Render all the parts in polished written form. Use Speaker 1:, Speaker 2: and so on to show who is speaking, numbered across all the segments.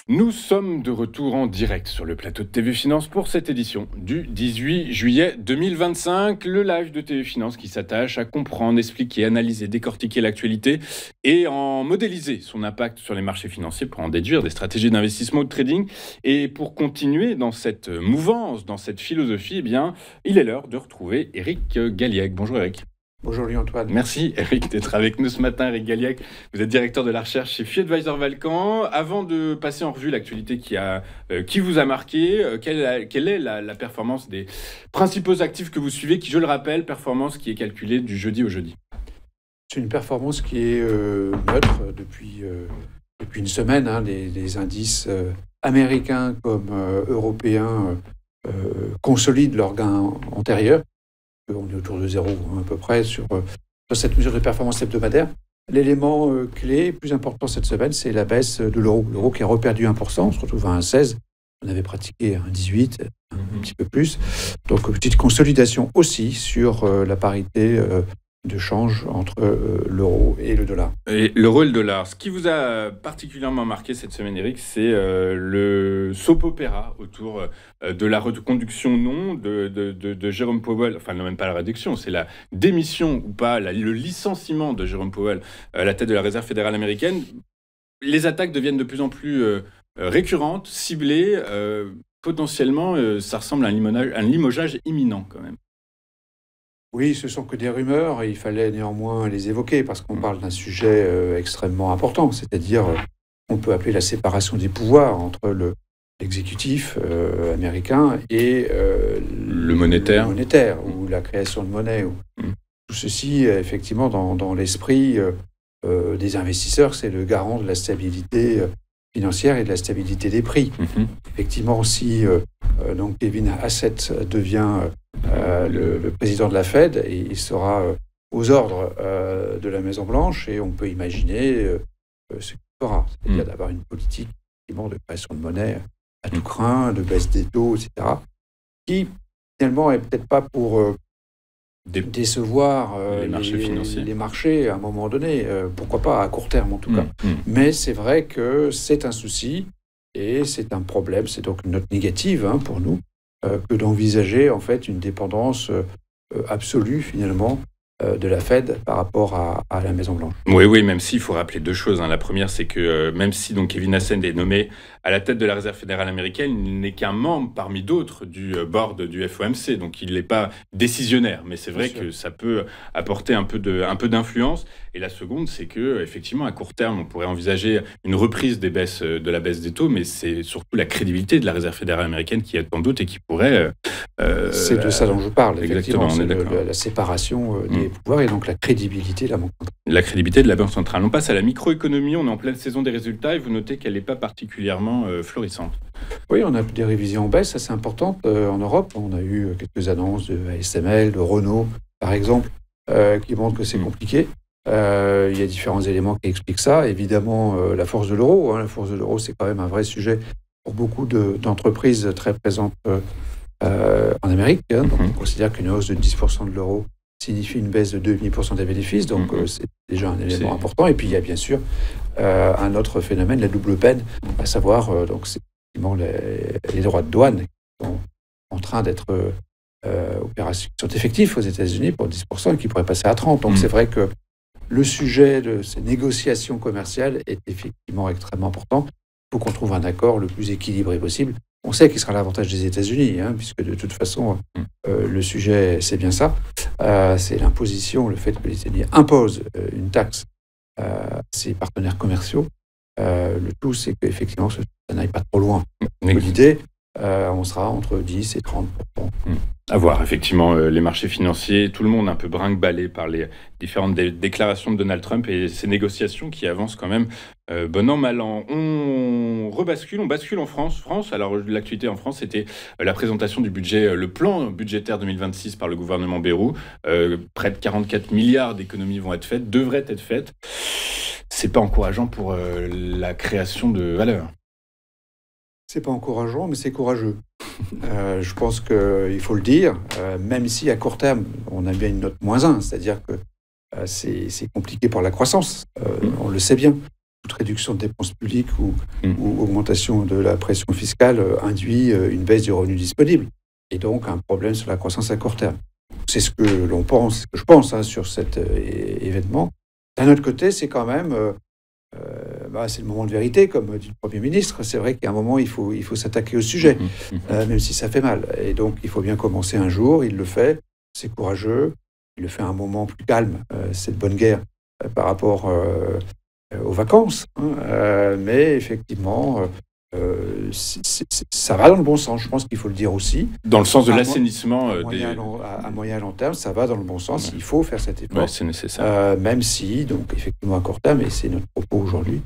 Speaker 1: Nous sommes de retour en direct sur le plateau de TV Finance pour cette édition du 18 juillet 2025. Le live de TV Finance qui s'attache à comprendre, expliquer, analyser, décortiquer l'actualité et en modéliser son impact sur les marchés financiers pour en déduire des stratégies d'investissement ou de trading. Et pour continuer dans cette mouvance, dans cette philosophie, eh bien, il est l'heure de retrouver Eric Galliègue. Bonjour Eric.
Speaker 2: Bonjour Louis-Antoine.
Speaker 1: Merci Eric d'être avec nous ce matin. Eric Galliègue, vous êtes directeur de la recherche chez FI Advisor Valcan. Avant de passer en revue l'actualité qui vous a marqué, quelle est la performance des principaux actifs que vous suivez, qui, je le rappelle, performance qui est calculée du jeudi au jeudi?
Speaker 2: C'est une performance qui est neutre depuis une semaine. Les indices américains comme européens consolident leurs gains antérieurs. On est autour de zéro à peu près sur cette mesure de performance hebdomadaire. L'élément clé, plus important cette semaine, c'est la baisse de l'euro. L'euro qui a reperdu 1%, on se retrouve à 1,16. On avait pratiqué 1,18, un petit peu plus. Donc, une petite consolidation aussi sur la parité de change entre l'euro et le dollar.
Speaker 1: Et l'euro et le dollar. Ce qui vous a particulièrement marqué cette semaine, Eric, c'est le soap opéra autour de la reconduction non de Jérôme Powell. Enfin, non, même pas la réduction, c'est la démission ou pas, le licenciement de Jérôme Powell à la tête de la Réserve fédérale américaine. Les attaques deviennent de plus en plus récurrentes, ciblées. Potentiellement, ça ressemble à un limogeage imminent quand même.
Speaker 2: Oui, ce sont que des rumeurs et il fallait néanmoins les évoquer parce qu'on parle d'un sujet extrêmement important, c'est-à-dire on peut appeler la séparation des pouvoirs entre l'exécutif américain et
Speaker 1: le monétaire,
Speaker 2: ou la création de monnaie. Tout ceci, effectivement, dans l'esprit des investisseurs, c'est le garant de la stabilité financière et de la stabilité des prix. Effectivement, si donc Kevin Hassett devient le président de la Fed, et il sera aux ordres de la Maison-Blanche, et on peut imaginer ce qu'il fera, c'est-à-dire d'avoir une politique de création de monnaie à tout crin, de baisse des taux, etc., qui finalement est peut-être pas pour décevoir les marchés à un moment donné, pourquoi pas à court terme en tout cas. Mais c'est vrai que c'est un souci et c'est un problème, c'est donc une note négative pour nous que d'envisager en fait une dépendance absolue finalement de la Fed par rapport à la Maison-Blanche.
Speaker 1: Oui, même s'il faut rappeler deux choses. La première, c'est que même si donc Kevin Hassett est nommé à la tête de la Réserve fédérale américaine, il n'est qu'un membre parmi d'autres du board du FOMC, donc il n'est pas décisionnaire. Mais c'est vrai que ça peut apporter un peu d'influence. Et la seconde, c'est que effectivement, à court terme, on pourrait envisager une reprise de la baisse des taux, mais c'est surtout la crédibilité de la Réserve fédérale américaine qui est en doute et qui pourrait...
Speaker 2: c'est de ça dont je parle,
Speaker 1: exactement,
Speaker 2: effectivement. C'est la séparation des pouvoirs et donc la crédibilité de la Banque centrale.
Speaker 1: La crédibilité de la Banque centrale. On passe à la microéconomie, on est en pleine saison des résultats et vous notez qu'elle n'est pas particulièrement florissante.
Speaker 2: Oui, on a des révisions en baisse assez importantes en Europe. On a eu quelques annonces de ASML, de Renault, par exemple, qui montrent que c'est compliqué. Il y a différents éléments qui expliquent ça. Évidemment, la force de l'euro. La force de l'euro, c'est quand même un vrai sujet pour beaucoup d'entreprises très présentes en Amérique. Donc, on considère qu'une hausse de 10% de l'euro signifie une baisse de 2,5% des bénéfices. Donc, c'est déjà un élément important. Et puis, il y a bien sûr un autre phénomène, la double peine, à savoir donc, c'est effectivement les droits de douane qui sont en train d'être sont effectifs aux États-Unis pour 10% et qui pourraient passer à 30%. Donc, c'est vrai que le sujet de ces négociations commerciales est effectivement extrêmement important. Il faut qu'on trouve un accord le plus équilibré possible. On sait qu'il sera l'avantage des États-Unis, puisque de toute façon, le sujet, c'est bien ça. C'est l'imposition, le fait que les États-Unis imposent une taxe à ses partenaires commerciaux. Le tout, c'est qu'effectivement, ça n'aille pas trop loin. L'idée, on sera entre 10 et 30%.
Speaker 1: À voir, effectivement, les marchés financiers, tout le monde un peu brinque-ballé par les différentes déclarations de Donald Trump et ces négociations qui avancent quand même bon an, mal an. On bascule en France. Alors, l'actualité en France, c'était la présentation du budget, le plan budgétaire 2026 par le gouvernement Bayrou. Près de 44 milliards d'économies devraient être faites. C'est pas encourageant pour la création de valeur.
Speaker 2: C'est pas encourageant, mais c'est courageux. Je pense qu'il faut le dire, même si à court terme, on a bien une note -1, c'est-à-dire que c'est compliqué pour la croissance, on le sait bien. toute réduction de dépenses publiques ou augmentation de la pression fiscale induit une baisse du revenu disponible et donc un problème sur la croissance à court terme. C'est ce que l'on pense, ce que je pense sur cet événement. D'un autre côté, c'est quand même, c'est le moment de vérité, comme dit le Premier ministre. C'est vrai qu'à un moment, il faut s'attaquer au sujet, même si ça fait mal. Et donc, il faut bien commencer un jour. Il le fait, c'est courageux. Il le fait à un moment plus calme, c'est de bonne guerre par rapport aux vacances. Mais effectivement, ça va dans le bon sens, je pense qu'il faut le dire aussi.
Speaker 1: Dans le sens de l'assainissement
Speaker 2: à moyen et long terme, ça va dans le bon sens. Il faut faire cet effort.
Speaker 1: C'est nécessaire.
Speaker 2: Même si, donc, effectivement, à court terme, et c'est notre propos aujourd'hui,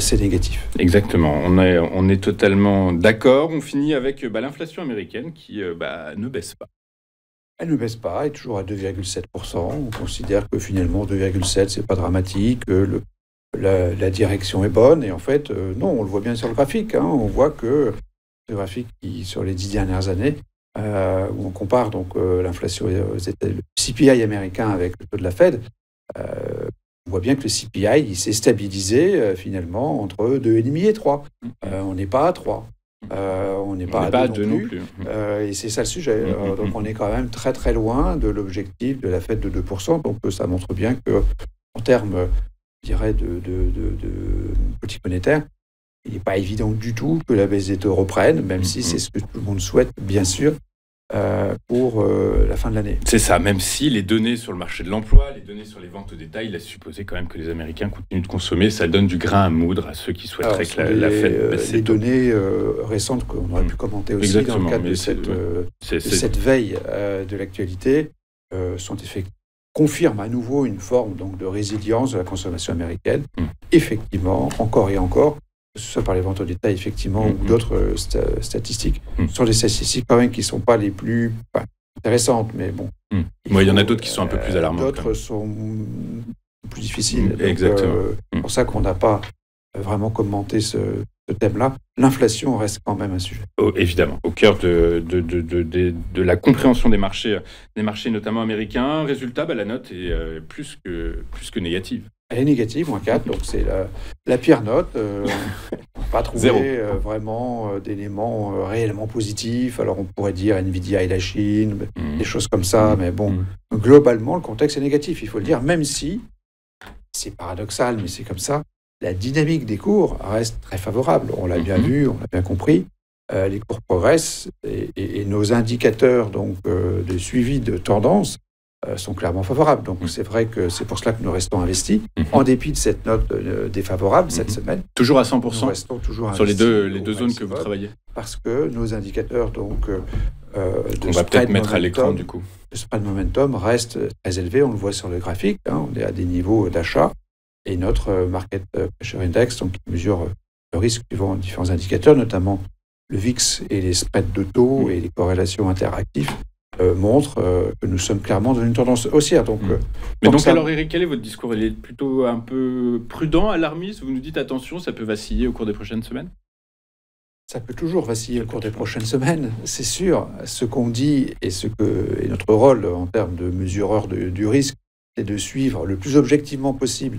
Speaker 2: c'est négatif.
Speaker 1: Exactement. On est totalement d'accord. On finit avec l'inflation américaine qui ne baisse pas.
Speaker 2: Elle ne baisse pas, elle est toujours à 2,7%. On considère que finalement, 2,7%, c'est pas dramatique. La direction est bonne. Et en fait, non, on le voit bien sur le graphique. On voit que le graphique qui, sur les 10 dernières années, où on compare donc l'inflation, le CPI américain avec le taux de la Fed, on voit bien que le CPI il s'est stabilisé finalement entre 2,5 et 3. On n'est pas à 3. On n'est pas à 2 non plus. Et c'est ça le sujet. Donc on est quand même très très loin de l'objectif de la Fed de 2%. Donc ça montre bien que en termes, je dirais, de politique monétaire, il n'est pas évident du tout que la baisse des taux reprenne, même si c'est ce que tout le monde souhaite, bien sûr, pour la fin de l'année.
Speaker 1: C'est ça, même si les données sur le marché de l'emploi, les données sur les ventes au détail laissent supposer quand même que les Américains continuent de consommer, ça donne du grain à moudre à ceux qui souhaiteraient que la Fed baisse ses taux.
Speaker 2: Les données récentes qu'on aurait pu commenter aussi dans le cadre de cette veille de l'actualité confirment à nouveau une forme donc, de résilience de la consommation américaine. Effectivement, encore et encore, que ce soit par les ventes au détail, effectivement, ou d'autres statistiques. Ce sont des statistiques quand même qui ne sont pas les plus intéressantes, mais bon.
Speaker 1: Il y en a d'autres qui sont un peu plus alarmantes.
Speaker 2: D'autres sont plus difficiles.
Speaker 1: Exactement.
Speaker 2: C'est pour ça qu'on n'a pas vraiment commenté ce thème-là. L'inflation reste quand même un sujet.
Speaker 1: Évidemment, au cœur de la compréhension des marchés notamment américains. Résultat, la note est plus que négative.
Speaker 2: Elle est négative, -4, donc c'est la pire note. On n'a pas trouvé vraiment d'éléments réellement positifs. Alors on pourrait dire Nvidia et la Chine, des choses comme ça, mais bon, globalement, le contexte est négatif, il faut le dire, même si, c'est paradoxal, mais c'est comme ça, la dynamique des cours reste très favorable. On l'a bien vu, on l'a bien compris. Les cours progressent et nos indicateurs donc, de suivi de tendance sont clairement favorables. Donc c'est vrai que c'est pour cela que nous restons investis, en dépit de cette note défavorable cette semaine.
Speaker 1: Toujours à 100%.
Speaker 2: Nous restons toujours
Speaker 1: sur les deux zones que vous travaillez.
Speaker 2: Parce que nos indicateurs donc
Speaker 1: on va peut-être mettre à l'écran du coup.
Speaker 2: Le spread momentum reste très élevé, on le voit sur le graphique. On est à des niveaux d'achat et notre market pressure index donc qui mesure le risque suivant différents indicateurs, notamment le VIX et les spreads de taux et les corrélations interactives. Montre que nous sommes clairement dans une tendance haussière.
Speaker 1: Alors Eric, quel est votre discours? Il est plutôt un peu prudent, alarmiste? Vous nous dites attention, ça peut vaciller au cours des prochaines semaines?
Speaker 2: Ça peut toujours vaciller au cours des prochaines semaines, c'est sûr. Ce qu'on dit et ce que est notre rôle en termes de mesureur du risque, c'est de suivre le plus objectivement possible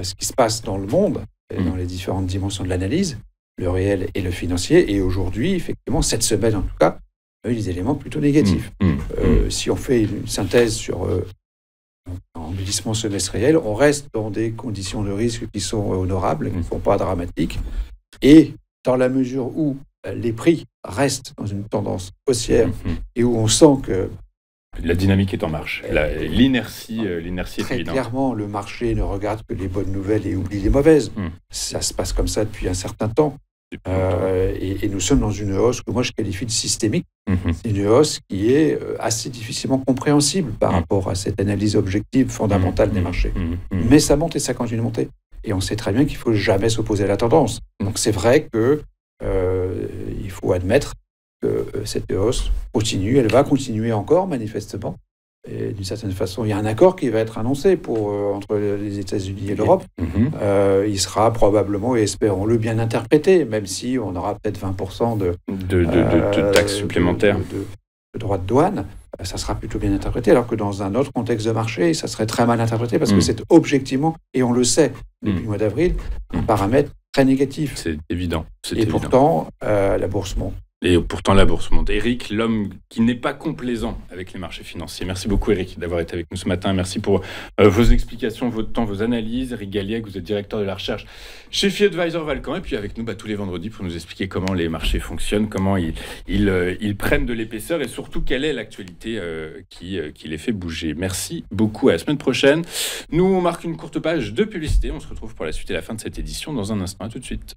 Speaker 2: ce qui se passe dans le monde, et dans les différentes dimensions de l'analyse, le réel et le financier. Et aujourd'hui, effectivement, cette semaine en tout cas, des éléments plutôt négatifs. Si on fait une synthèse sur un glissement semestriel, on reste dans des conditions de risque qui sont honorables, qui ne sont pas dramatiques. Et dans la mesure où les prix restent dans une tendance haussière et où on sent que
Speaker 1: la dynamique est en marche. L'inertie est évidente.
Speaker 2: Très clairement, le marché ne regarde que les bonnes nouvelles et oublie les mauvaises. Ça se passe comme ça depuis un certain temps. Et nous sommes dans une hausse que moi je qualifie de systémique. C'est une hausse qui est assez difficilement compréhensible par rapport à cette analyse objective fondamentale des marchés. Mais ça monte et ça continue de monter. Et on sait très bien qu'il ne faut jamais s'opposer à la tendance. Donc c'est vrai qu'il faut admettre que cette hausse continue. Elle va continuer encore manifestement. Et d'une certaine façon, il y a un accord qui va être annoncé entre les États-Unis et l'Europe. Il sera probablement, et espérons-le, bien interprété, même si on aura peut-être 20% de
Speaker 1: taxes supplémentaires,
Speaker 2: de droits de douane. ça sera plutôt bien interprété, alors que dans un autre contexte de marché, ça serait très mal interprété parce que
Speaker 1: Mm.
Speaker 2: c'est objectivement, et on le sait depuis le mois d'avril, un paramètre très négatif.
Speaker 1: C'est évident. C'est
Speaker 2: Et
Speaker 1: évident.
Speaker 2: pourtant, la bourse monte.
Speaker 1: Et pourtant, la bourse monte. Éric, l'homme qui n'est pas complaisant avec les marchés financiers. Merci beaucoup, Éric, d'avoir été avec nous ce matin. Merci pour vos explications, votre temps, vos analyses. Éric Galliègue, vous êtes directeur de la recherche chez FI Advisor Valcamp. Et puis avec nous tous les vendredis pour nous expliquer comment les marchés fonctionnent, comment ils prennent de l'épaisseur et surtout quelle est l'actualité qui les fait bouger. Merci beaucoup. À la semaine prochaine. Nous, on marque une courte page de publicité. On se retrouve pour la suite et la fin de cette édition dans un instant. À tout de suite.